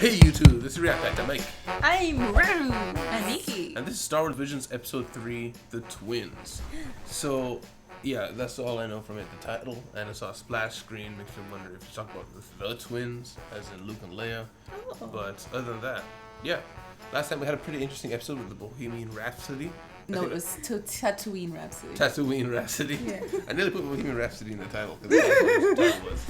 Hey YouTube, this is React Back to Mike. I'm Rue. I'm Nikki. And this is Star Wars Visions Episode 3, The Twins. So, yeah, that's all I know from it, the title. And I saw a splash screen, makes me wonder if you talk about the twins, as in Luke and Leia. Oh. But other than that, yeah. Last time we had a pretty interesting episode with the Bohemian Rhapsody. No, it was Tatooine Rhapsody. Tatooine Rhapsody. Yeah. I nearly put Bohemian Rhapsody in the title, because that's what the title was.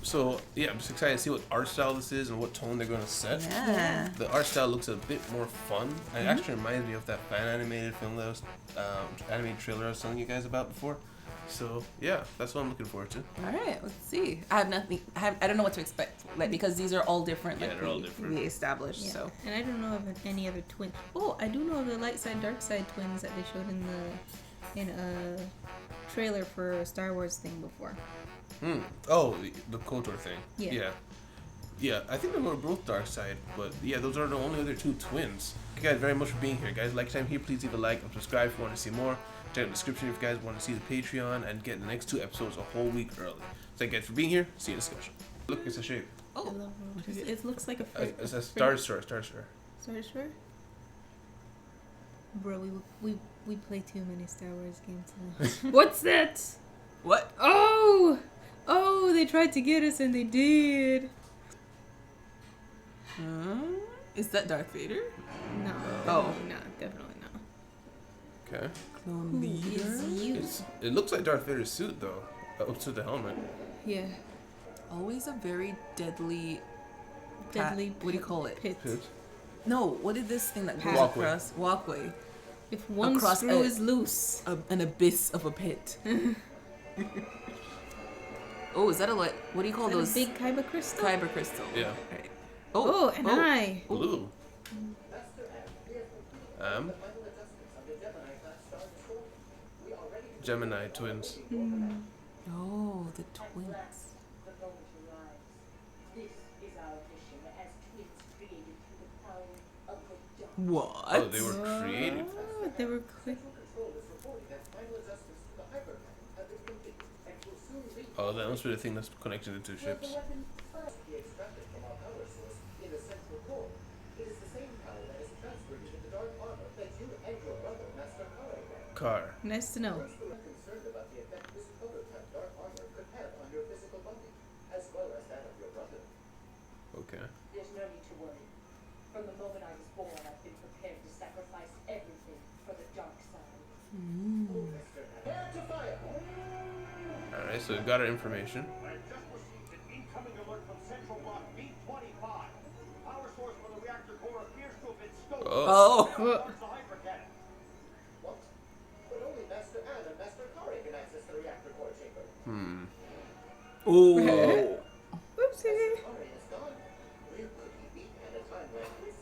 So, yeah, I'm just excited to see what art style this is and what tone they're going to set. Yeah. The art style looks a bit more fun. It actually reminds me of that fan animated film that was, animated trailer I was telling you guys about before. So, yeah, that's what I'm looking forward to. All right, let's see. I have nothing. I don't know what to expect, like, because these are all different. Yeah, Like they're all different. we established. Yeah. So. And I don't know of any other twin. Oh, I do know of the light side, dark side twins that they showed in a trailer for a Star Wars thing before. Oh, the KOTOR thing. Yeah. Yeah, I think they were both dark side, but yeah, those are the only other two twins. Thank you guys very much for being here, guys. Like time here, please leave a like and subscribe if you want to see more. Check out the description if you guys want to see the Patreon and get the next 2 episodes a whole week early. Thank you guys for being here. See you in discussion. Look, it's a shape. I Oh. love What is it? it looks like a It's a Star Destroyer. Star Destroyer. Bro, we play too many Star Wars games now. What's that? What? Oh, they tried to get us and they did. Is that Darth Vader? No. Oh. No, definitely not. Okay. Clone Who leader. is you? It looks like Darth Vader's suit though, up to the helmet. Yeah. Always a very deadly. Deadly. What do you call it? Pit. Pit. No. What is this thing that goes Walkway. across? Walkway. If one Across screw a- is loose. An abyss of a pit. Oh, is that a what do you call Is that a those? big Kyber crystal? Kyber crystal. Yeah. Right. Oh, an eye. Blue. Gemini twins. Oh, the twins. What? Oh, they were created. Oh, they were quick. Oh, that must be the thing that's connecting the 2 ships. Car. Nice to know. Okay. There's no need to worry. From the moment I was born, I've been prepared to sacrifice everything for the dark side. Alright, so we've got our information. I just received an incoming alert from Central Block B25. Power source for the reactor core appears to have been stolen. Oh. Oh. Launch the hypercannon. What? But only Master Ann and Master Kari can access the reactor core chamber. Oh. Oopsie. Kari is gone. Where could he be at a time like this?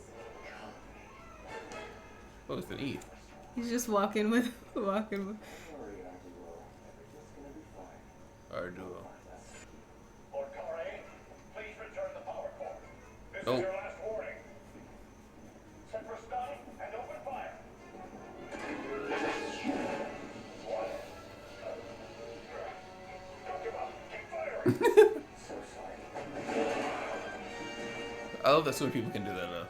Oh, it's an E. He's just walking with. Our duo. Lord Kari, please return the power core. This Oh. is your last warning. Set for stun and open fire. One. Don't give up. Keep firing. So sorry. I love that so many people can do that now.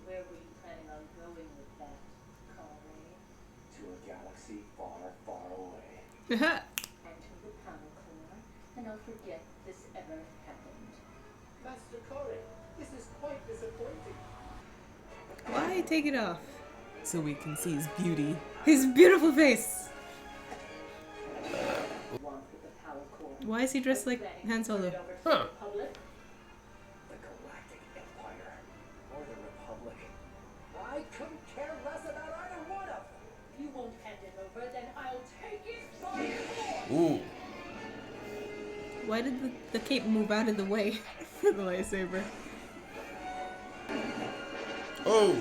Where were you planning on going with that, Kari? To a galaxy far, far away. And to the power core, and I'll forget this ever happened. Master Kari, this is quite disappointing. Why take it off? So we can see his beauty. His beautiful face. Want with the power core. Why is he dressed like Han Solo? Huh. Public? The Galactic Empire. Or the Republic. I couldn't care less about either one of them. If you won't hand it over, then I'll take it by force! Ooh. Why did the cape move out of the way for the lightsaber? Oh.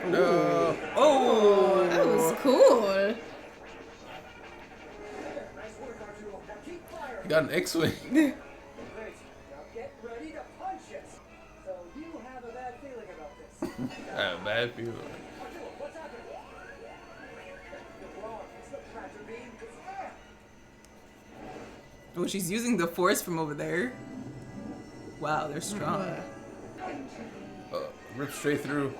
No. Oh. That was cool. Nice work, R2. Now keep firing. He got an X-Wing. Great. Now get ready to punch it. So you have a bad feeling about this. Bad feeling. R2, what's happening? You're wrong. It's the tractor beam. It's air. Oh, she's using the force from over there. Wow, they're strong. Rip straight through.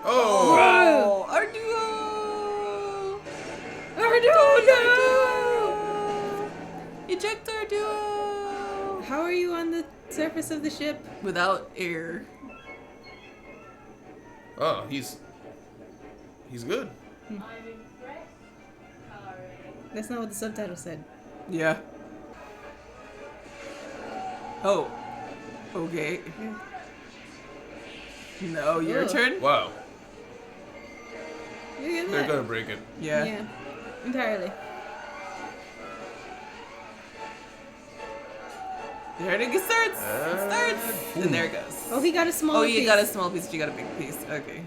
Oh! Oh, our duo! Our duo! Eject our duo! How are you on the surface of the ship? Without air. Oh, he's good. I'm impressed, Kari. That's not what the subtitle said. Yeah. Oh. Okay. No, your Ugh. turn? Wow. Look at They're that. gonna break it. Yeah. Entirely. There it starts. It starts. boom. And there it goes. Oh, he got a small Oh, piece. you got a small piece, you got a big piece. Okay.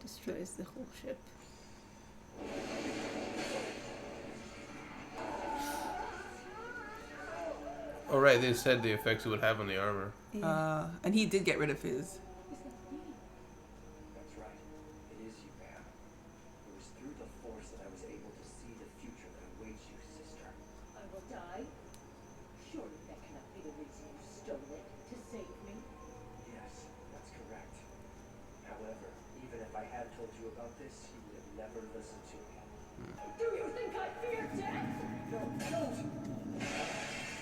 Destroys the whole ship. Oh right, they said the effects it would have on the armor. And he did get rid of his. That's right. It is you, ma'am. It was through the force that I was able to see the future that awaits you, sister. I will die. Surely that cannot be the reason you stole it to save me. Yes, that's correct. However, even if I had told you about this, you would have never listened to me. Do you think I fear death? No, don't!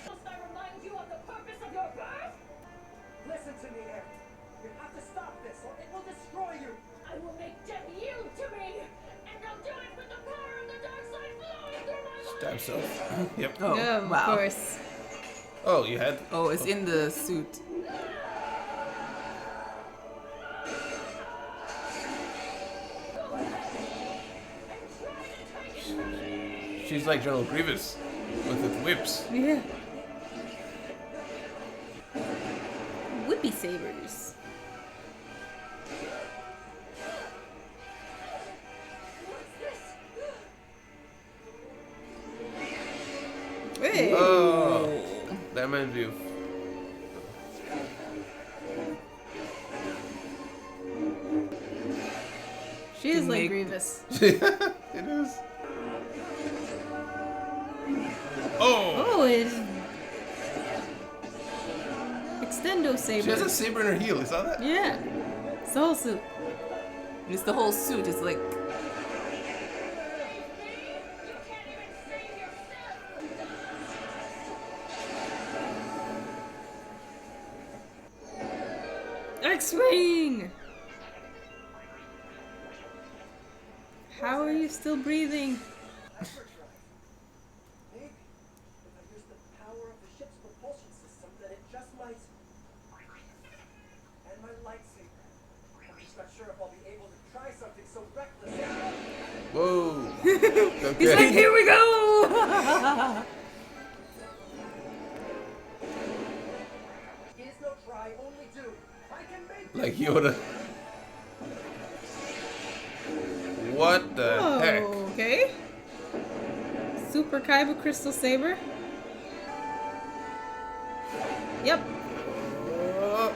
Must I remind you of the purpose of your birth? Listen to me, Aaron. You have to stop this, or it will destroy you. I will make death yield to me, and I'll do it with the power of the dark side flowing through my Stab body. self. Yep. Oh, Yeah, wow. of course. Oh, you had. Oh, it's in the suit. She's like General Grievous with the whips. Yeah. Whippy sabers. Hey. Oh, that reminds me of. She is like make- Grievous. It is. Oh! Oh, it's Extendo saber. She has a saber in her heel. You saw that? Yeah. Soul suit. It's the whole suit. It's like. X-Wing! How are you still breathing? Maybe if I use the power of the ship's propulsion system, then it just might. And my lightsaber. I'm just not sure if I'll be able to try something so reckless. Whoa. He's like, Okay. here we go! Is no try, only do. I can make Like Yoda. What the heck? Okay. Super Kaiba Crystal Saber. Yep. Oh.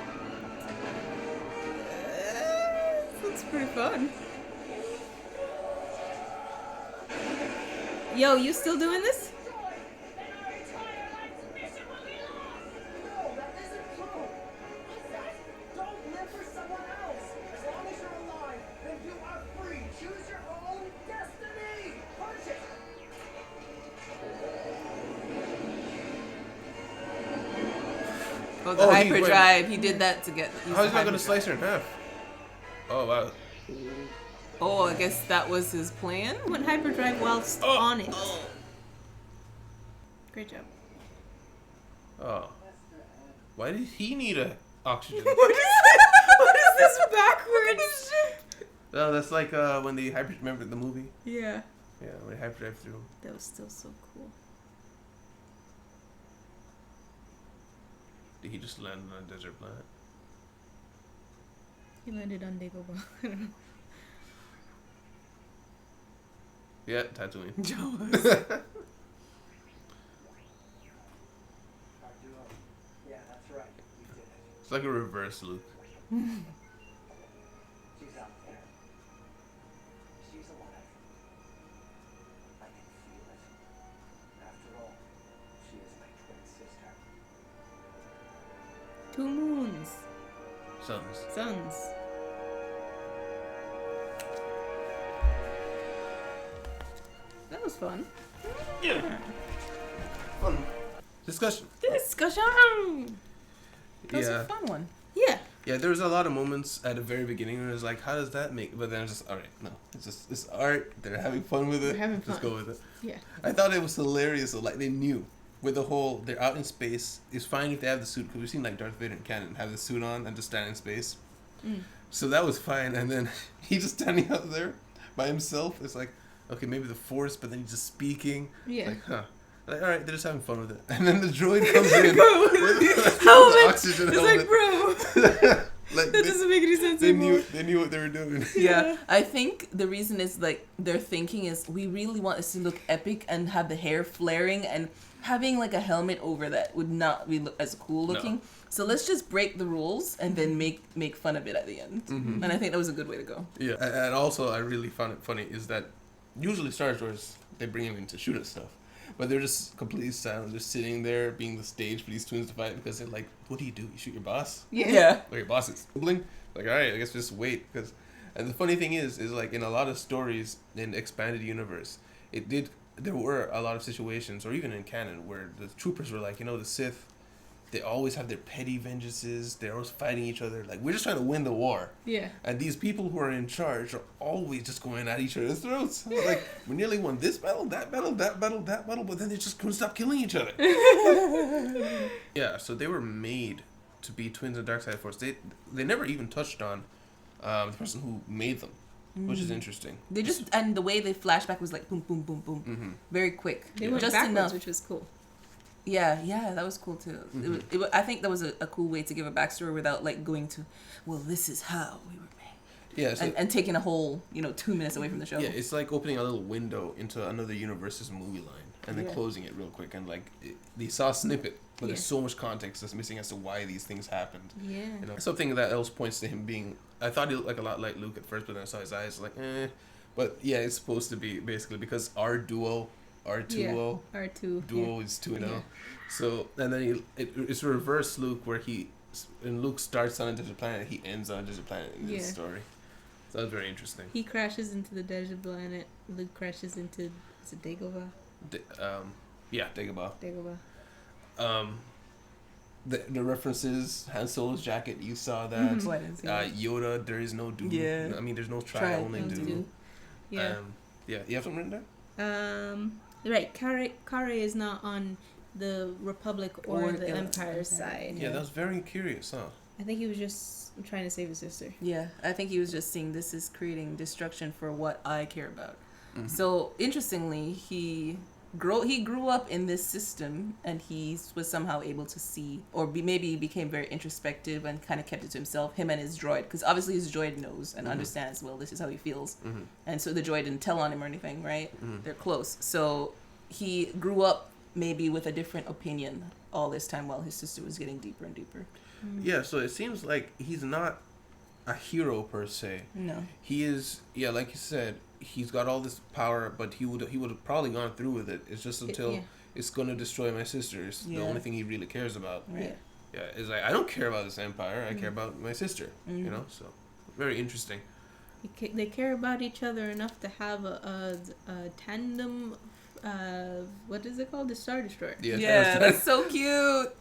This looks pretty fun. Yo, you still doing this? Then our entire life's mission will be lost. No, that isn't true. Don't live for someone else. As long as you're alive, then you are free. Choose your own destiny. Punch it. Oh, the Oh, he hyperdrive. He did that to get. How's he not gonna slice her in half? Oh wow. Oh, I guess that was his plan. Went hyperdrive whilst Oh. on it. Great job. Oh. Why did he need a oxygen? What is this backwards? No, that's like when the hyper. Remember the movie? Yeah. Yeah, when they hyperdrive through. That was still so cool. Did he just land on a desert planet? He landed on Dagobah. I don't know. Yeah, Tatooine. Jawas. Yeah, that's right. We did it. It's like a reverse Luke. She's out there. Sons. Sons. That was fun. Yeah. Fun. Discussion. Discussion. That was Yeah. a fun one. Yeah. Yeah, there was a lot of moments at the very beginning where it was like, how does that make? But then it's just, all right, no, it's art. They're having fun with it. They're having Just fun. go with it. Yeah. I thought it was hilarious. So, like, they knew with the whole, they're out in space. It's fine if they have the suit, because we've seen like Darth Vader in canon have the suit on and just stand in space. Mm. So that was fine. And then he's just standing out there by himself. It's like, okay, maybe the Force, but then he's just speaking. Yeah. Like, huh. Like, all right, they're just having fun with it. And then the droid comes in Bro, with helmet. oxygen It's helmet. like, bro, Like, that doesn't make any sense they anymore. knew what they were doing. Yeah, I think the reason is like their thinking is we really want this to look epic and have the hair flaring and having like a helmet over that would not be look as cool looking. No. So let's just break the rules and then make fun of it at the end. Mhm. And I think that was a good way to go. Yeah, and also I really found it funny is that usually Star Wars they bring him in to shoot at stuff, but they're just completely silent. They're sitting there being the stage for these twins to fight because they're like, "What do? You shoot your boss? Yeah. Or your boss is bling?" Like, all right, I guess just wait. Because, and the funny thing is like in a lot of stories in the expanded universe, there were a lot of situations, or even in canon, where the troopers were like, the Sith. They always have their petty vengeances. They're always fighting each other. Like, we're just trying to win the war. Yeah. And these people who are in charge are always just going at each other's throats. Like, we nearly won this battle, that battle, that battle, that battle, but then they just couldn't stop killing each other. Yeah, so they were made to be twins of Dark Side Force. They never even touched on the person who made them, which is interesting. They just and the way they flashback was like boom, boom, boom, boom, Mm-hmm. very quick. They went just backwards, enough. which was cool. Yeah, that was cool too. I think that was a cool way to give a backstory without like going to, well, this is how we were made, Yeah, so, and taking a whole 2 minutes away from the show. yeah, it's like opening a little window into another universe's movie line and then Yeah. closing it real quick. And like, they saw a snippet, but there's Yeah. so much context that's missing as to why these things happened. Yeah. Something that else points to him being. I thought he looked like a lot like Luke at first, but then I saw his eyes, like, eh. But yeah, it's supposed to be basically because R2O R2. duo is 2-0. Yeah. So and then it's reverse Luke where when Luke starts on a desert planet, he ends on a desert planet in this Yeah. story. So that's very interesting. He crashes into the desert planet. Luke crashes into Dagobah. Yeah, Dagobah. Dagobah. The references, Han Solo's jacket, you saw that. Mhm. What is it? Yoda, there is no do. Yeah. I mean, there's no try, Try, only no do. do. Yeah. Yeah. You have something written there? Right. Kare is not on the Republic or the Empire side. Yeah, that was very curious, huh? I think he was just trying to save his sister. Yeah, I think he was just seeing this is creating destruction for what I care about. Mhm. So interestingly, he grew up in this system, and he was somehow able to see, or maybe he became very introspective and kind of kept it to himself. Him and his droid, because obviously his droid knows and understands. Well, this is how he feels, and so the droid didn't tell on him or anything, right? They're close, so he grew up maybe with a different opinion all this time while his sister was getting deeper and deeper. Yeah, so it seems like he's not a hero per se. No. He is, yeah, like you said, he's got all this power, but he would have probably gone through with it. It's just until yeah. it's going to destroy my sisters. Yeah. The only thing he really cares about. Right. Yeah, it's like, I don't care about this empire. I care about my sister, so very interesting. They care about each other enough to have a tandem. What is it called? The Star Destroyer. Yeah, that's so cute.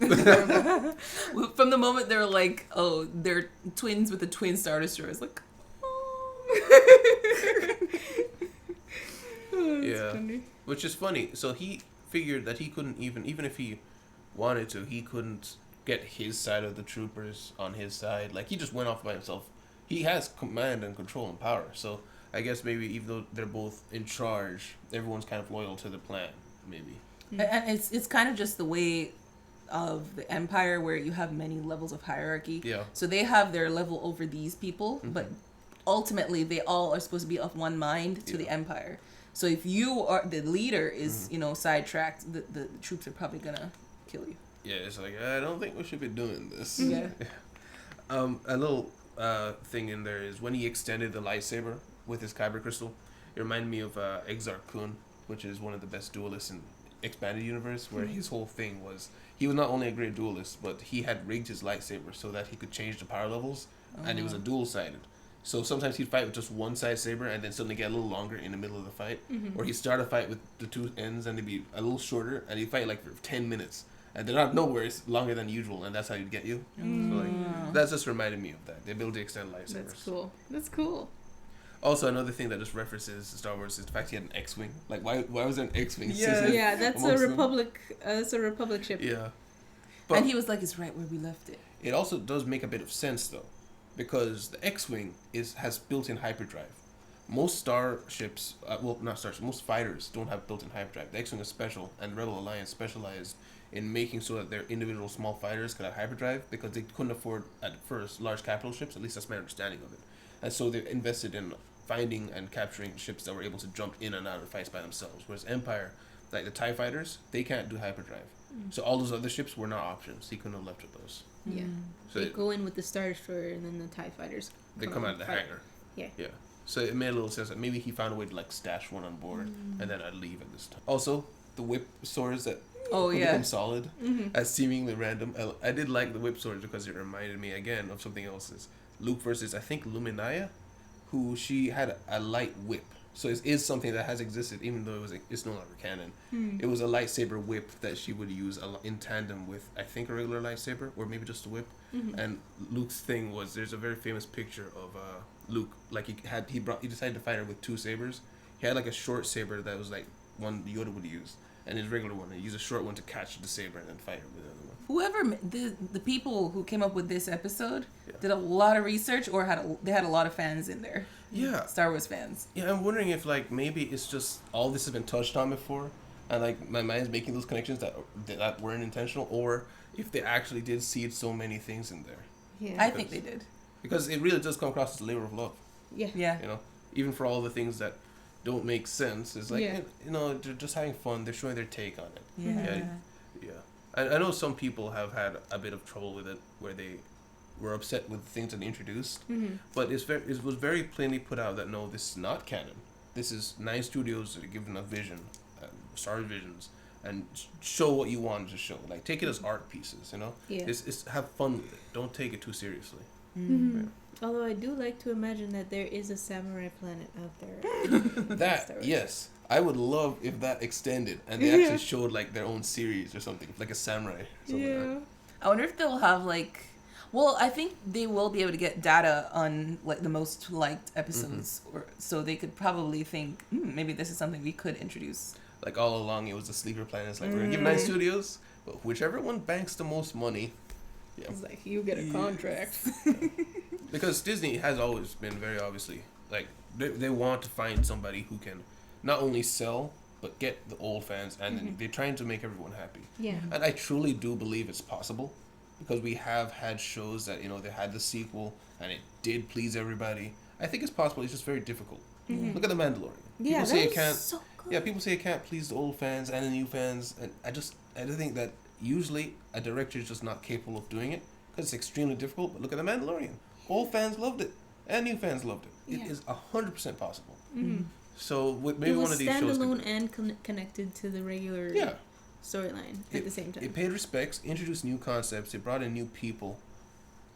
From the moment they're like, oh, they're twins with the twin Star Destroyers, like, Yeah, which is funny. So he figured that he couldn't even if he wanted to, he couldn't get his side of the troopers on his side. Like, he just went off by himself. He has command and control and power. So I guess maybe even though they're both in charge, everyone's kind of loyal to the plan. Maybe. and it's kind of just the way of the Empire where you have many levels of hierarchy. Yeah. So they have their level over these people, but ultimately they all are supposed to be of one mind to the Empire. So if you are the leader is sidetracked, the troops are probably gonna kill you. Yeah, it's like, I don't think we should be doing this. Yeah. A little thing in there is when he extended the lightsaber with his kyber crystal, it reminded me of Exar Kun, which is one of the best duelists in expanded universe where his whole thing was he was not only a great duelist, but he had rigged his lightsaber so that he could change the power levels, and it was a dual sided. So sometimes he'd fight with just one side saber and then suddenly get a little longer in the middle of the fight, or he'd start a fight with the two ends and they'd be a little shorter, and he'd fight like for 10 minutes. And they're not nowhere, it's longer than usual, and that's how you'd get you. So like, that's just reminded me of that. The ability to extend lightsabers. That's cool. That's cool. Also, another thing that just references Star Wars is the fact he had an X-wing. Like, why was there an X-wing? Yeah. sitting Yeah, that's a amongst them? Republic. That's a Republic ship. Yeah. But And he was like, it's right where we left it. it also does make a bit of sense, though, because the X-wing has built-in hyperdrive. Most starships, not starships, most fighters don't have built-in hyperdrive. The X-wing is special, and Rebel Alliance specialized in making sure that their individual small fighters could have hyperdrive because they couldn't afford at first large capital ships. At least that's my understanding of it. And so they invested in finding and capturing ships that were able to jump in and out of fights by themselves. Whereas Empire, like the TIE fighters, they can't do hyperdrive. So all those other ships were not options. He couldn't have left with those. Yeah. So They go in with the Star Destroyer and then the TIE fighters. they come out of the fight. hangar. Yeah. Yeah. So it made a little sense that maybe he found a way to like stash one on board and then I'd leave at this time. Also, the whip swords that Oh, would yeah. become solid as seemingly random. I did like the whip swords because it reminded me again of something else. Is Luke versus I think Luminaya, who she had a light whip. So it is something that has existed even though it's no longer canon. It was a lightsaber whip that she would use in tandem with I think a regular lightsaber or maybe just a whip. And Luke's thing was there's a very famous picture of Luke like he decided to fight her with two sabers. He had like a short saber that was like one Yoda would use, and his regular one. He used a short one to catch the saber and then fight her with the other one. Whoever the people who came up with this episode Yeah. did a lot of research, or they had a lot of fans in there. Yeah. Star Wars fans. Yeah, I'm wondering if like maybe it's just all this has been touched on before, and like my mind's making those connections that weren't intentional, or if they actually did seed so many things in there, Yeah. I think they did. because it really does come across as a labor of love. yeah. Yeah. You know, even for all the things that don't make sense, it's like Yeah. you know they're just having fun. They're showing their take on it. Yeah. Yeah, I know some people have had a bit of trouble with it, where they were upset with the things that they introduced, but it was very plainly put out that no, this is not canon. This is 9 studios that are given a vision, Star Wars visions, and show what you wanted to show. Like take it as art pieces, you know. Yeah. It's have fun with it. Don't take it too seriously. Although I do like to imagine that there is a samurai planet out there. Star That Wars. yes, I would love if that extended and they actually showed like their own series or something, like a samurai. Something like that. I wonder if they'll have like. Well, I think they will be able to get data on like the most liked episodes, or so they could probably think maybe this is something we could introduce. Like all along, it was the sleeper planets. Like we're gonna give 9 studios, but whichever one banks the most money. Yeah. It's like you get a contract. Because Disney has always been very obviously like they want to find somebody who can not only sell but get the old fans, and then they're trying to make everyone happy. Yeah. And I truly do believe it's possible, because we have had shows that they had the sequel and it did please everybody. I think it's possible. It's just very difficult. Look at the Mandalorian. Yeah, People say that it was can't. so good. Yeah, people say it can't please the old fans and the new fans, and I just think that usually a director is just not capable of doing it because it's extremely difficult. But look at the Mandalorian. Old fans loved it, and new fans loved it. Yeah. It is 100% possible. So maybe It was one of these shows. standalone Could, and connected to the regular yeah. storyline at the same time. It paid respects, introduced new concepts, it brought in new people,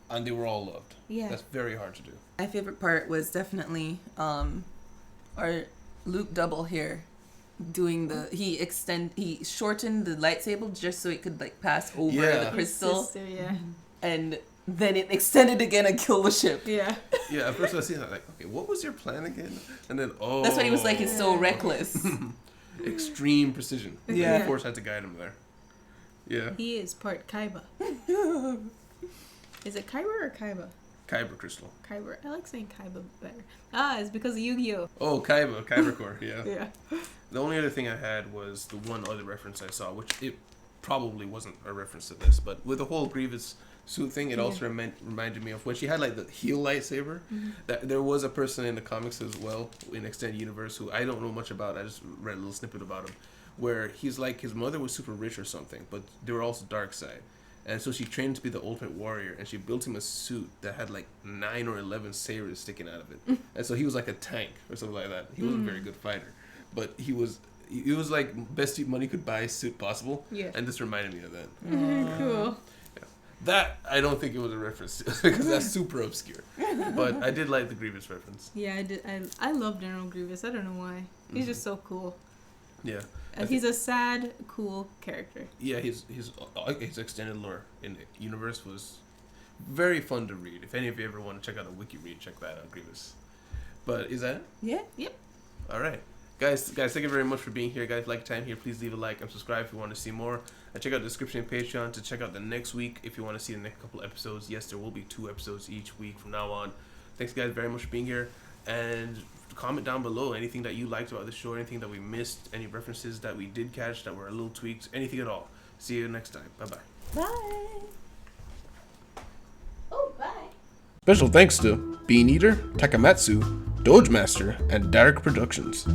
and they were all loved. Yeah. That's very hard to do. My favorite part was definitely our Luke double here doing he shortened the lightsaber just so it could like pass over Yeah. the crystal, Sister, yeah. and then it extended again and killed the ship. Yeah. Yeah, at first I was seeing that like, okay, what was your plan again? And then That's why he was like, it's so Yeah. reckless. extreme precision. Yeah. The Force had to guide him there. Yeah. He is part Kaiba. Is it Kyber or Kaiba? Kyber crystal. Kyber. I like saying Kaiba better. Ah, it's because of Yu-Gi-Oh. Oh, Kyber core, yeah. Yeah. The only other thing I had was the one other reference I saw, which it probably wasn't a reference to this, but with the whole Grievous suit thing, it also reminded me of when she had like the heel lightsaber. That there was a person in the comics as well in Extended Universe who I don't know much about. I just read a little snippet about him, where he's like his mother was super rich or something, but they were also dark side. And so she trained to be the ultimate warrior, and she built him a suit that had like 9 or 11 sabers sticking out of it. And so he was like a tank or something like that. He wasn't a very good fighter, but he was it was like best money could buy suit possible. Yeah. And this reminded me of that. Cool. That I don't think it was a reference to, because that's super obscure. But I did like the Grievous reference. Yeah, I did. I love General Grievous. I don't know why. He's just so cool. Yeah. He's a sad, cool character. Yeah, his extended lore in the universe was very fun to read. If any of you ever want to check out a wiki read, check that out, Grievous. But is that it? Yeah. Yep. All right. Guys, thank you very much for being here. Guys, like time here, please leave a like and subscribe if you want to see more. And check out the description and Patreon to check out the next week if you want to see the next couple episodes. Yes, there will be 2 episodes each week from now on. Thanks, guys, very much for being here. And comment down below anything that you liked about the show, anything that we missed, any references that we did catch that were a little tweaked, anything at all. See you next time. Bye-bye. Bye. Oh, bye. Special thanks to Bean Eater, Takamatsu, Doge Master, and Dark Productions.